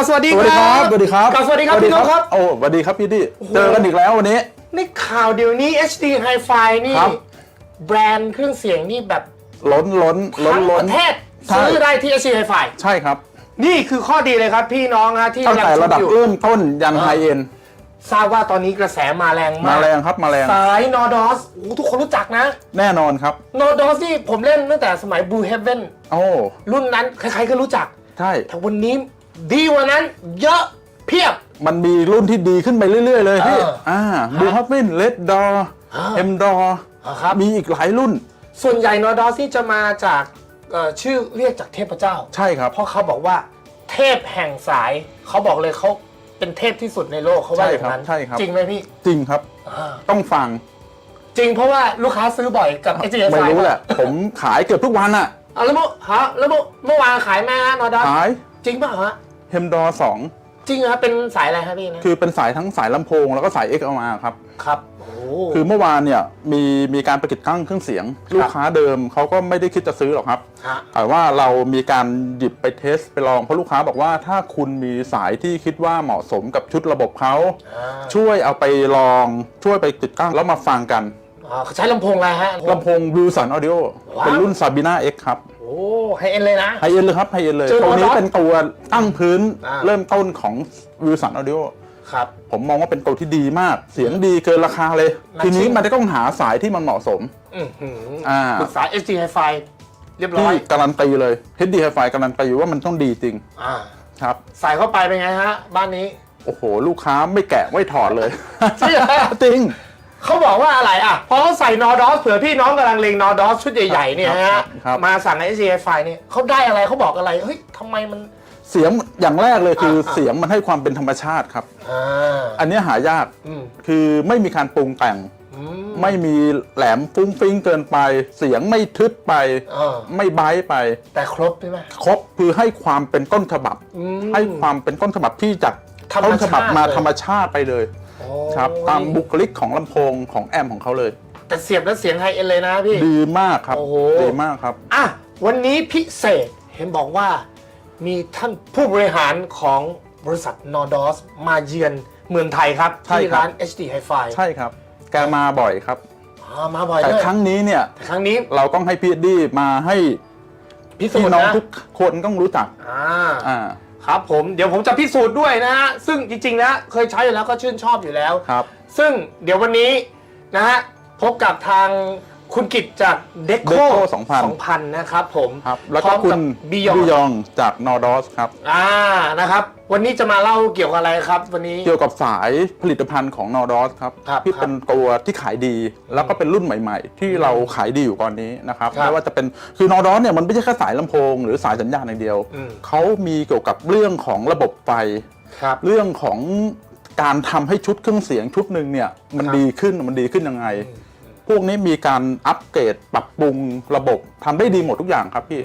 สวัสดีครับสวัสดีครับสวัสดีครับพี่น้องครับโอ้สวัสดีครับพี่ดิเจอกันอีกแล้ววันนี้นี่ข่าวเดี๋ยวนี้ HDHIFI นี่แบรนด์เครื่องเสียงนี่แบบล้นทั้งประเทศซื้อได้ที่ HDHIFI ใช่ครับนี่คือข้อดีเลยครับพี่น้องนะที่ตั้งแต่ระดับเริ่มต้นยันไฮเอ็นทราบว่าตอนนี้กระแสมาแรงมากมาแรงครับมาแรงสาย Nordost ทุกคนรู้จักนะแน่นอนครับ Nordost นี่ผมเล่นตั้งแต่สมัย Blue Heaven โอ้รุ่นนั้นใครๆก็รู้จักใช่แต่วันนี้ดีกว่านั้นเยอะเพียบมันมีรุ่นที่ดีขึ้นไปเรื่อยๆเลยพี่Blue Heaven Red Door M Door มีอีกหลายรุ่นส่วนใหญ่ Nordost ที่จะมาจากชื่อเรียกจากเทพเจ้าใช่ครับเพราะเขาบอกว่าเทพแห่งสายเขาบอกเลยเขาเป็นเทพที่สุดในโลกเขาว่าอย่างนั้นใช่ครับจริงไหมพี่จริงครับต้องฟังจริงเพราะว่าลูกค้าซื้อบ่อยกับ HDHIFI ไม่รู้แหละผมขายเกือบทุกวันอะแล้วเมื่อวานขายไหมฮะ Nordost ขายจริงเปล่าฮะ M Door 2จริงครับเป็นสายอะไรครับพี่นะคือเป็นสายทั้งสายลำโพงแล้วก็สาย XLR ครับครับคือเมื่อวานเนี่ยมีการประกิดกั้งเครื่องเสียงลูกค้าเดิมเขาก็ไม่ได้คิดจะซื้อหรอกครับแต่ว่าเรามีการหยิบไปเทสไปลองเพราะลูกค้าบอกว่าถ้าคุณมีสายที่คิดว่าเหมาะสมกับชุดระบบเขาช่วยเอาไปลองช่วยไปติดตั้งแล้วมาฟังกันใช้ลำโพงอะไรฮะลำโพง Wilson Audio เป็นรุ่น Sabina X ครับโอ้ไฮเอ็นเลยนะไฮเอ็นเลยครับไฮเอ็นเลยตัวนี้เป็นตัวตั้งพื้นเริ่มต้นของ Wilson Audioครับผมมองว่าเป็นตัวที่ดีมากเสียงดีเกินราคาเลยทีนี้มันจะต้องหาสายที่มันเหมาะสมปรึกษา HDHIFI เรียบร้อยการันตีเลย HDHIFI การันตีว่ามันต้องดีจริงครับใส่เข้าไปเป็นไงฮะบ้านนี้โอ้โหลูกค้าไม่แกะไม่ถอดเลยจริงเขาบอกว่าอะไรอ่ะพอเขาใส่ Nordost เผื่อพี่น้องกำลังเลง Nordost ชุดใหญ่ๆเนี่ยฮะมาสั่ง HDHIFI เนี่ยเขาได้อะไรเขาบอกอะไรเฮ้ยทำไมมันเสียงอย่างแรกเลยคือเสียงมันให้ความเป็นธรรมชาติครับอันนี้หายากคือไม่มีการปรุงแต่งไม่มีแหลมฟุ้งฟิ้งเกินไปเสียงไม่ทึบไปไม่ไบท์ไปแต่ครบใช่ไหมครบคือให้ความเป็นต้นฉบับให้ความเป็นต้นฉบับที่จากต้นฉบับมาธรรมชาติไปเลยครับตามบุคลิกของลำโพงของแอมของเขาเลยแต่เสียบแล้วเสียงไฮเอ็นเลยนะพี่ดีมากครับดีมากครับวันนี้พิเศษเห็นบอกว่ามีท่านผู้บริหารของบริษัท Nordost มาเยือนเมืองไทยครับที่ร้าน HDHIFI ใช่ครับแกมาบ่อยครับมาบ่อยแต่ครั้งนี้เนี่ยเราต้องให้พี่ดีมาให้พี่น้องทุกคนต้องรู้จักครับผมเดี๋ยวผมจะพิสูจน์ด้วยนะฮะซึ่งจริงๆนะเคยใช้อยู่แล้วก็ชื่นชอบอยู่แล้วครับซึ่งเดี๋ยววันนี้นะฮะพบกับทางคุณกิตจากเด็กโค2000นะครับผมแล้วก็คุณบิยองจาก Nordost ครับนะครับวันนี้จะมาเล่าเกี่ยวกับอะไรครับวันนี้เกี่ยวกับสายผลิตภัณฑ์ของ Nordost ครับที่เป็นตัวที่ขายดีแล้วก็เป็นรุ่นใหม่ๆที่เราขายดีอยู่ตอนนี้นะครับไม่ว่าจะเป็นคือ Nordost เนี่ยมันไม่ใช่แค่สายลำโพงหรือสายสัญญาณอย่างเดียวเขามีเกี่ยวกับเรื่องของระบบไฟเรื่องของการทำให้ชุดเครื่องเสียงชุดหนึ่งเนี่ยมันดีขึ้นยังไงพวกนี้มีการอัปเกรดปรับปรุงระบบทำได้ดีหมดทุกอย่างครับพี่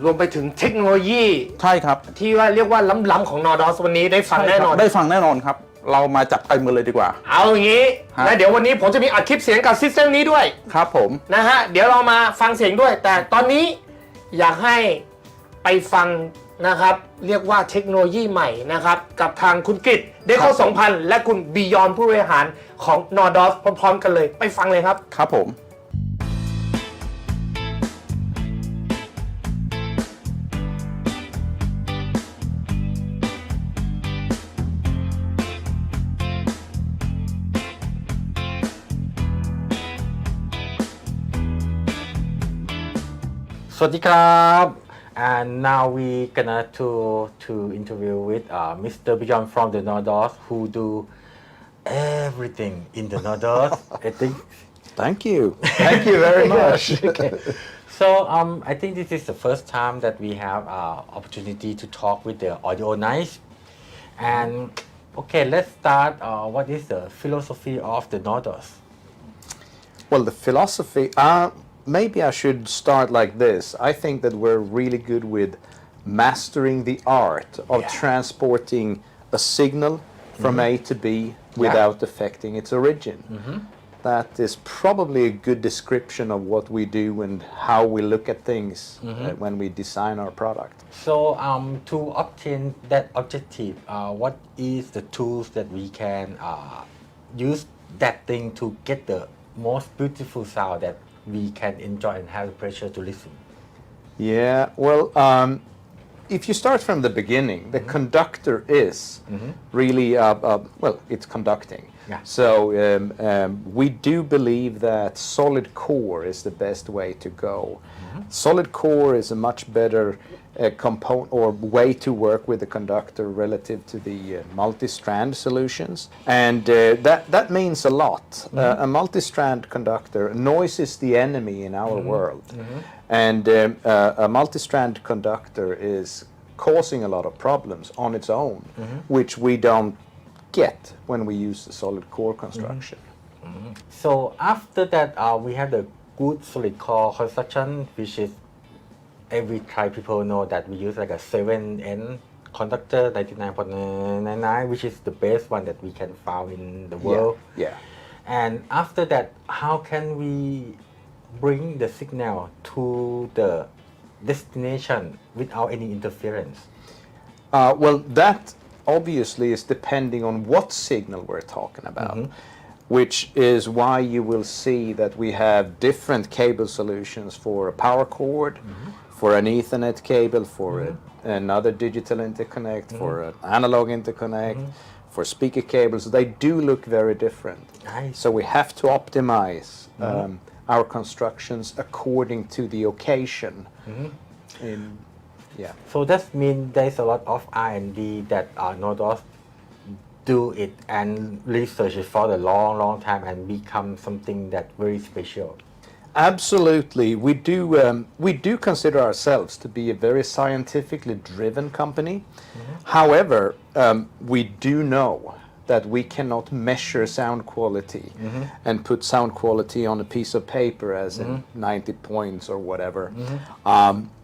รวมไปถึงเทคโนโลยีใช่ครับที่ว่าเรียกว่าล้ำๆของ Nordost วันนี้ได้ฟังแน่นอนได้ฟังแน่นอนครับเรามาจัดเต็มกันเลยดีกว่าเอาอย่างนี้แล้วเดี๋ยววันนี้ผมจะมีอัดคลิปเสียงกับซิสเต็มนี้ด้วยครับผมนะฮะเดี๋ยวเรามาฟังเสียงด้วยแต่ตอนนี้อยากให้ไปฟังนะครับเรียกว่าเทคโนโลยีใหม่นะครับกับทางคุณกิตเด็กโค2000และคุณบิยอนผู้บริหารของ Nordost พร้อมๆกันเลยไปฟังเลยครับครับผมสวัสดีครับ and now we gonna to interview with Mr Bjorn from the Nordost who do everything in the Nordost I think thank you very much okay. So I think this is the first time that we have opportunity to talk with the AUDIONICE and okay let's start what is the philosophy of the Nordost well the philosophy maybe I should start like this. I think that we're really good with mastering the art of transporting a signal from A to B without affecting its origin. that is probably a good description of what we do and how we look at things when we design our product. So to obtain that objective, what is the tools that we can use that thing to get the most beautiful sound that we can enjoy and have the pleasure to listen? Yeah, well, if you start from the beginning, the conductor is really, well, it's conducting. Yeah. So we do believe that solid core is the best way to go. Solid core is a much better component or way to work with the conductor relative to the multi-strand solutions. And that means a lot. A multi-strand conductor, noise is the enemy in our world. And a multi-strand conductor is causing a lot of problems on its own, which we don't get when we use the solid core construction. So after that, we have the good solid core construction, which is every tribe people know that we use like a 7N conductor 99.99, which is the best one that we can find in the world. Yeah. And after that, how can we bring the signal to the destination without any interference? Well, that obviously is depending on what signal we're talking about, which is why you will see that we have different cable solutions for a power cord, for an Ethernet cable, for another digital interconnect, for an analog interconnect, for speaker cables. They do look very different. Nice. So we have to optimize our constructions according to the occasion. Yeah. So that means there's a lot of R&D that Nordost do it and research it for a long time and become something that very special. Absolutely. We do consider ourselves to be a very scientifically driven company. However, we do know that we cannot measure sound quality and put sound quality on a piece of paper as in 90 points or whatever.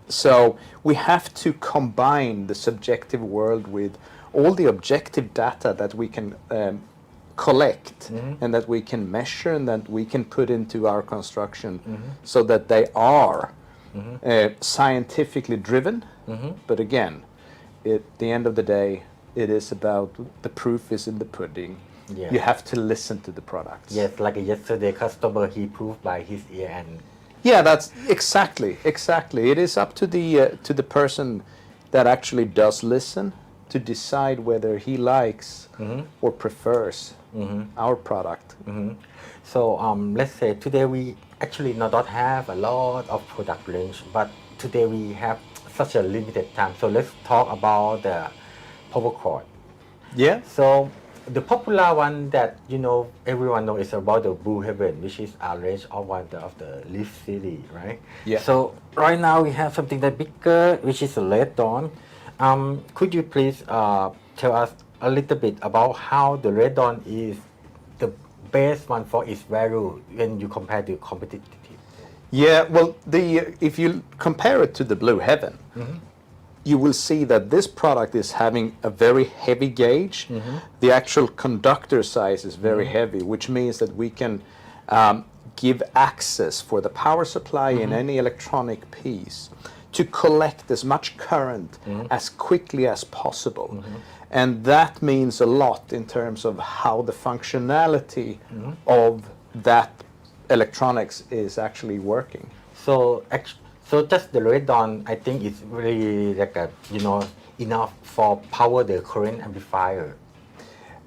So we have to combine the subjective world with all the objective data that we can collect and that we can measure and that we can put into our construction so that they are scientifically driven. But again, at the end of the day, it is about the proof is in the pudding. Yeah. You have to listen to the products. Yes, like yesterday customer, he proved by his ear and Yeah, that's exactly. It is up to the person that actually does listen to decide whether he likes or prefers our product. So let's say today we actually not have a lot of product range, but today we have such a limited time. So let's talk about the power cord. Yeah. So the popular one that everyone know is about the Blue Heaven, which is a range of one of the Leaf series, right? Yeah. So right now we have something that bigger, which is a Red Dawn. Could you please tell us a little bit about how the Red Dawn is the best one for its value when you compare to competitive? Yeah, well, if you compare it to the Blue Heaven, you will see that this product is having a very heavy gauge. The actual conductor size is very heavy, which means that we can give access for the power supply in any electronic piece to collect as much current as quickly as possible. And that means a lot in terms of how the functionality of that electronics is actually working. So just the Red Dawn, I think it's really like enough for power the current amplifier.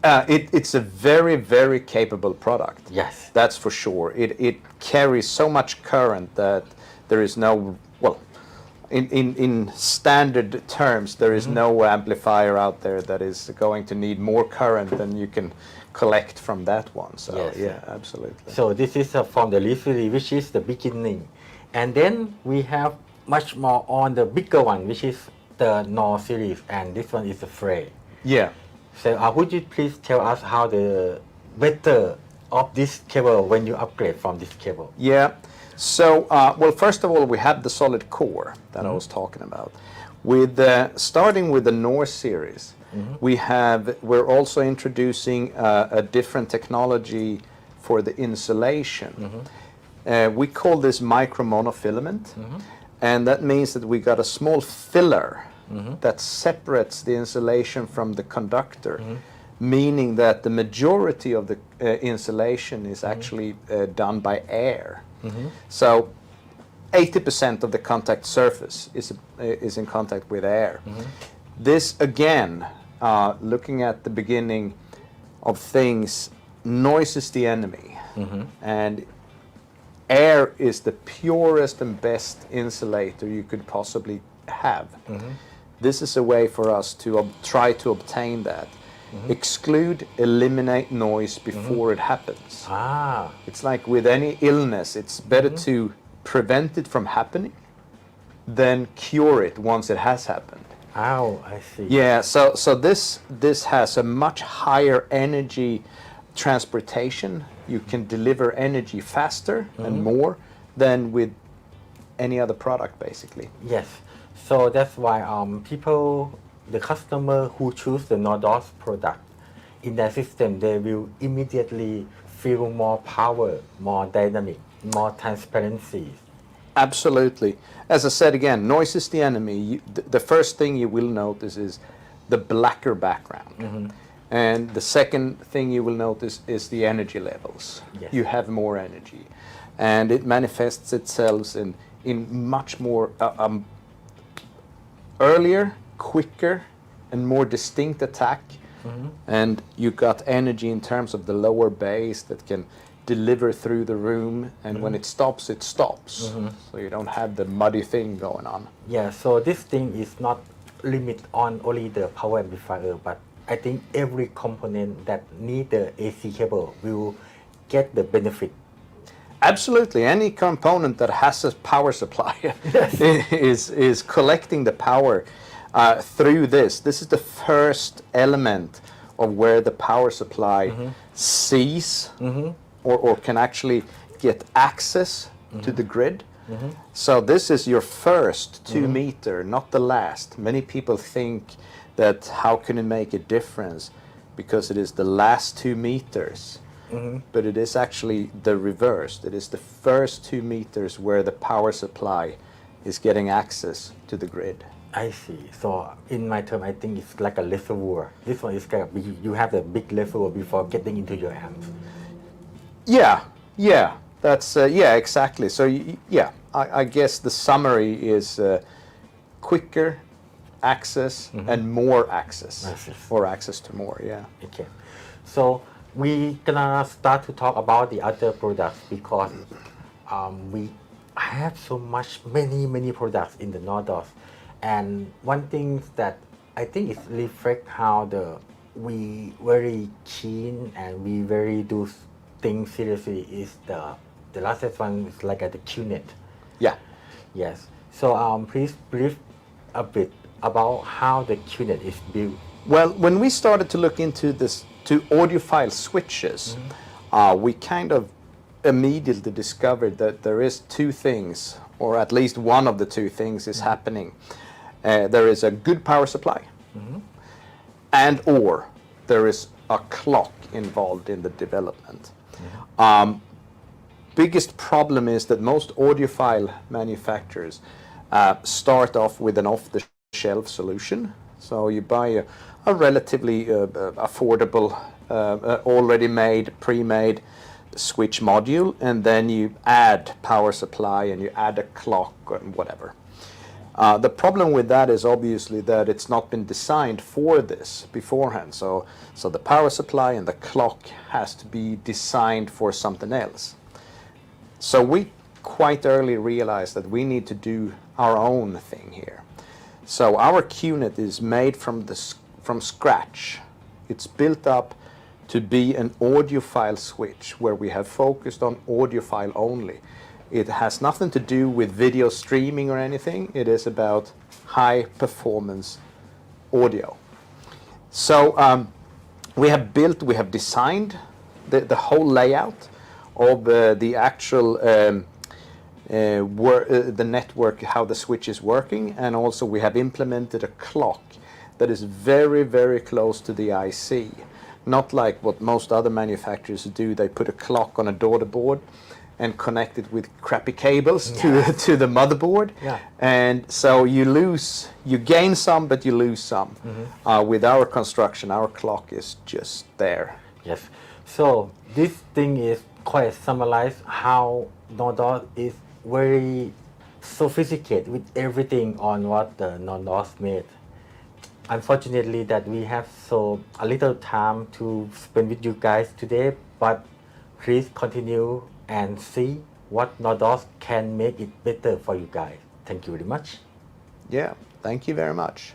It's a very, very capable product. Yes. That's for sure. It carries so much current that there is no, well, in standard terms, there is no amplifier out there that is going to need more current than you can collect from that one. So Yes. yeah, absolutely. So this is from the Leaf series, which is the beginning. And then we have much more on the bigger one, which is the Nord series, and this one is the Frey. Yeah. So would you please tell us how the better of this cable when you upgrade from this cable? Yeah. So, well, first of all, we have the solid core that I was talking about. With starting with the North series, we're also introducing a different technology for the insulation. We call this micro monofilament, and that means that we got a small filler that separates the insulation from the conductor, meaning that the majority of the insulation is actually done by air. So 80% of the contact surface is in contact with air. This again, looking at the beginning of things, noise is the enemy, and air is the purest and best insulator you could possibly have. This is a way for us to try to obtain that. Exclude, eliminate noise before it happens. It's like with any illness, it's better to prevent it from happening than cure it once it has happened. Oh, I see. Yeah, so this has a much higher energy transportation. You can deliver energy faster and more than with any other product, basically. Yes. So that's why the customer who choose the Nordost product in their system, they will immediately feel more power, more dynamic, more transparency. Absolutely. As I said again, noise is the enemy. The first thing you will notice is the blacker background. And the second thing you will notice is the energy levels. Yes. You have more energy. And it manifests itself in much more earlier, quicker, and more distinct attack. And you got energy in terms of the lower bass that can deliver through the room, and when it stops, it stops. So you don't have the muddy thing going on. Yeah, so this thing is not limit on only the power amplifier, but I think every component that need the AC cable will get the benefit. Absolutely. Any component that has a power supply is collecting the power through this. This is the first element of where the power supply sees or can actually get access to the grid. So this is your first 2 meter, not the last. Many people think that how can it make a difference because it is the last 2 meters. But it is actually the reverse. It is the first 2 meters where the power supply is getting access to the grid. I see. So in my term, I think it's like a reservoir. This one is kind of big. You have the big reservoir before getting into your amps. Yeah, that's yeah, exactly. So yeah, I guess the summary is quicker access and more access, or access to more. Yeah. Okay. So we gonna start to talk about the other products because we have so many products in the Nordost, and one thing that I think is reflect how we very keen and we very do things seriously is the last one is like at the QNet. Yeah. Yes. So please brief a bit about how the QNet is built. Well, when we started to look into this to audiophile switches, we kind of immediately discovered that there is 2 things, or at least one of the 2 things is happening. There is a good power supply, and or there is a clock involved in the development. Biggest problem is that most audiophile manufacturers start off with an off-the-shelf solution. So you buy a relatively affordable, already made, pre-made switch module, and then you add power supply and you add a clock and whatever. The problem with that is obviously that it's not been designed for this beforehand. So the power supply and the clock has to be designed for something else. So we quite early realized that we need to do our own thing here. So our QNet is made from scratch. It's built up to be an audiophile switch where we have focused on audiophile only. It has nothing to do with video streaming or anything. It is about high performance audio. So we have designed the whole layout of the actual the network, how the switch is working, and also we have implemented a clock that is very, very close to the IC. not like what most other manufacturers do. They put a clock on a daughter board and connect it with crappy cables to the motherboard. And so you gain some, but you lose some. With our construction, our clock is just there. Yes. So this thing is quite summarized how Nordost is very sophisticated with everything on what the Nordost made. Unfortunately, that we have so a little time to spend with you guys today, but please continue and see what Nordost can make it better for you guys. Thank you very much. Yeah, thank you very much.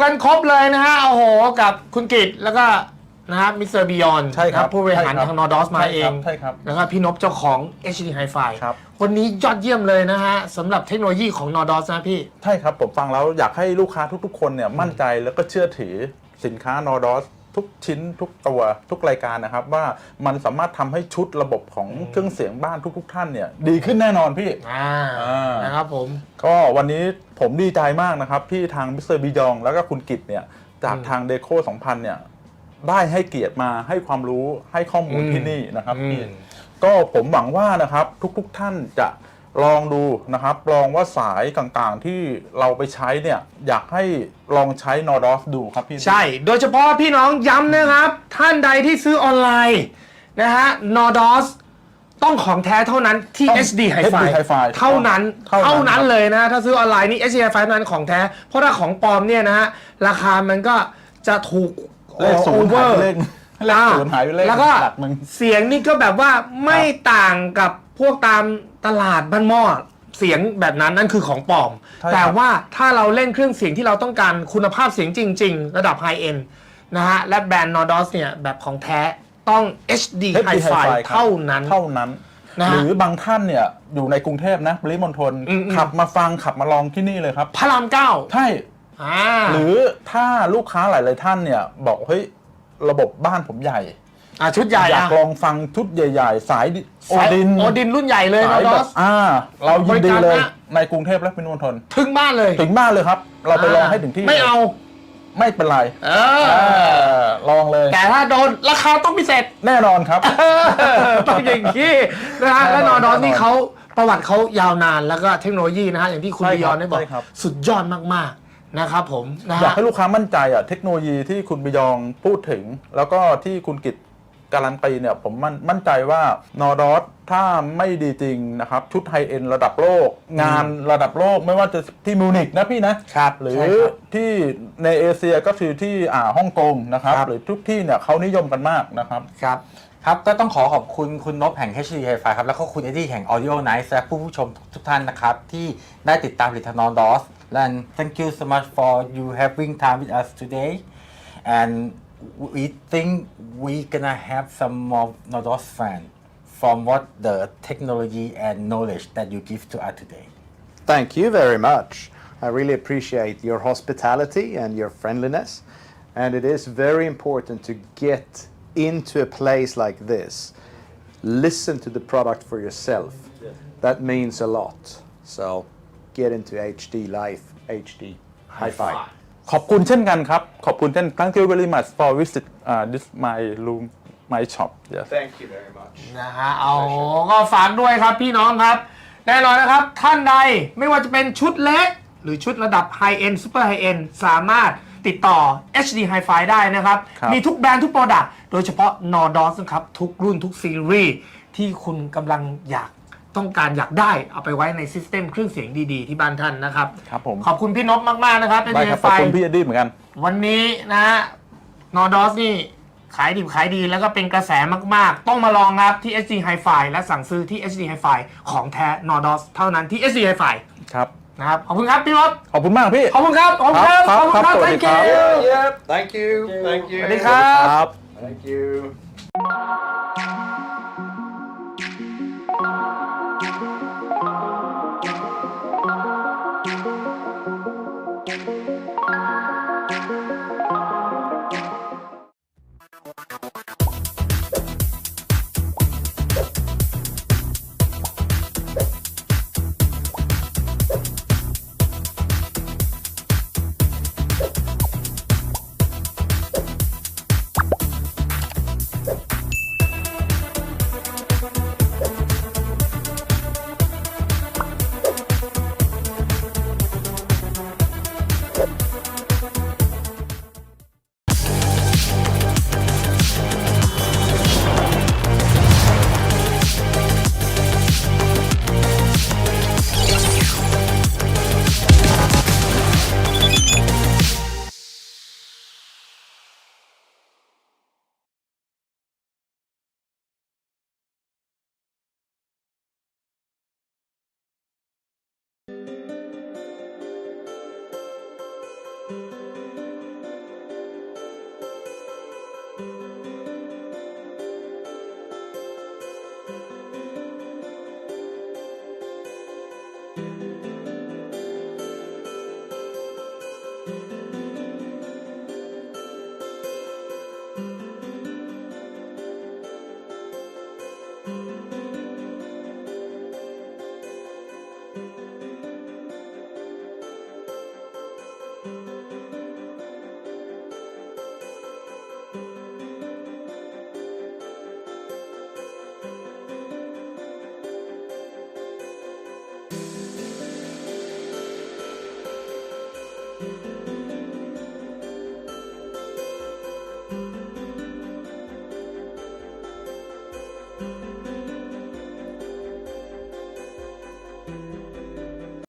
กันครบเลยนะฮะโอ้โหกับคุณกิตแล้วก็นะฮะมิสเตอร์บิยอน ใช่ครับ ผู้บริหารทาง Nordost มาเอง ใช่ครับ แล้วก็พี่นพเจ้าของ HDHIFI ครับ คนนี้ยอดเยี่ยมเลยนะฮะสำหรับเทคโนโลยีของ Nordost นะพี่ ใช่ครับผมฟังแล้วอยากให้ลูกค้าทุกๆคนเนี่ยมั่นใจแล้วก็เชื่อถือสินค้า Nordost ทุกชิ้นทุกตัวทุกรายการนะครับว่ามันสามารถทำให้ชุดระบบของเครื่องเสียงบ้านทุกท่านเนี่ยดีขึ้นแน่นอนพี่นะครับผมก็วันนี้ผมดีใจมากนะครับที่ทางมิสเตอร์บิยองแล้วก็คุณกิตเนี่ยจากทางเดโค2000เนี่ยได้ให้เกียรติมาให้ความรู้ให้ข้อมูลที่นี่นะครับพี่ก็ผมหวังว่านะครับทุกท่านจะลองดูนะครับลองว่าสายต่างๆที่เราไปใช้เนี่ยอยากให้ลองใช้ Nordost ดูครับพี่ใช่โดยเฉพาะพี่น้องย้ำนะครับท่านใดที่ซื้อออนไลน์นะฮะ Nordost ต้องของแท้เท่านั้นที่ HDHIFI เท่านั้นเลยนะถ้าซื้อออนไลน์นี่ HDHIFI เท่านั้นของแท้เพราะถ้าของปลอมเนี่ยนะฮะราคามันก็จะถูกโอเวอร์แล้วก็เสียงนี่ก็แบบว่าไม่ต่างกับพวกตามตลาดบ้านหม้อเสียงแบบนั้นนั่นคือของปลอมแต่ว่าถ้าเราเล่นเครื่องเสียงที่เราต้องการคุณภาพเสียงจริงๆระดับไฮเอ็นนะฮะและแบรนด์ Nordost เนี่ยแบบของแท้ต้อง HDHIFI เท่านั้นหรือบางท่านเนี่ยอยู่ในกรุงเทพนะปริมณฑลขับมาฟังขับมาลองที่นี่เลยครับพระราม9ใช่หรือถ้าลูกค้าหลายๆท่านเนี่ยบอกเฮ้ยระบบบ้านผมใหญ่ชุดใหญ่อยากลองฟังชุดใหญ่ๆสายโอดินรุ่นใหญ่เลย Nordost เรายินดีเลยในกรุงเทพและปริมณฑลถึงบ้านเลยครับเราไปลองให้ถึงที่ไม่เอาไม่เป็นไรลองเลยแต่ถ้าโดนราคาต้องพิเศษแน่นอนครับต้องอย่างนี้นะฮะและ Nordost นี่เขาประวัติเขายาวนานแล้วก็เทคโนโลยีนะฮะอย่างที่คุณบิยอนได้บอกสุดยอดมากๆนะครับผมอยากให้ลูกค้ามั่นใจเทคโนโลยีที่คุณบิยองพูดถึงแล้วก็ที่คุณกิตการันตีเนี่ยผมมั่นใจว่า Nordost ถ้าไม่ดีจริงนะครับชุดไฮเอ็นระดับโลกงานระดับโลกไม่ว่าจะที่มิวนิกนะพี่นะครับหรือที่ในเอเชียก็คือที่ฮ่องกงนะครับหรือทุกที่เนี่ยเขานิยมกันมากนะครับครับก็ต้องขอบคุณคุณนพแห่ง HDHIFI ครับแล้วก็คุณเอ็ดดี้แห่ง AUDIONICE และผู้ชมทุกท่านนะครับที่ได้ติดตามผลิตภัณฑ์ Nordost and thank you so much for you having time with us today and we think we gonna have some more Nordost fan from what the technology and knowledge that you give to us today. Thank you very much. I really appreciate your hospitality and your friendliness. And it is very important to get into a place like this. Listen to the product for yourself. That means a lot. So get into HD Life, HD Hi-Fi. ขอบคุณเช่นกันครับขอบคุณเช่น Thank you very much for visit this my room my shop yes Thank you very much นะฮะก็ฝากด้วยครับพี่น้องครับแน่นอนนะครับท่านใดไม่ว่าจะเป็นชุดเล็กหรือชุดระดับไฮเอ็นซูเปอร์ไฮเอ็นสามารถ ติดต่อ HD HiFi ได้นะครับ มีทุกแบรนด์ทุกโปรดักต์โดยเฉพาะ Nordost นะครับทุกรุ่นทุกซีรีส์ที่คุณกำลังต้องการอยากได้เอาไปไว้ในซิสเต็มเครื่องเสียงดีๆที่บ้านท่านนะครับ ครับผม ขอบคุณพี่นพมากๆนะครับ ได้ครับขอบคุณพี่เอ็ดดี้เหมือนกัน วันนี้นะฮะ Nordost นี่ขายดิบขายดีแล้วก็เป็นกระแสมากๆต้องมาลองครับที่ HD HiFi และสั่งซื้อที่ HD HiFi ของแท้ Nordost เท่านั้นที่ HD HiFi ครับ นะครับขอบคุณครับพี่นพ ขอบคุณมากพี่ ขอบคุณครับขอบคุณครับ ครับ ขอบคุณครับ ครับสวัสดี thank ครับ you Yep. Thank you. Thank you. สวัสดีครับ ครับ Thank you.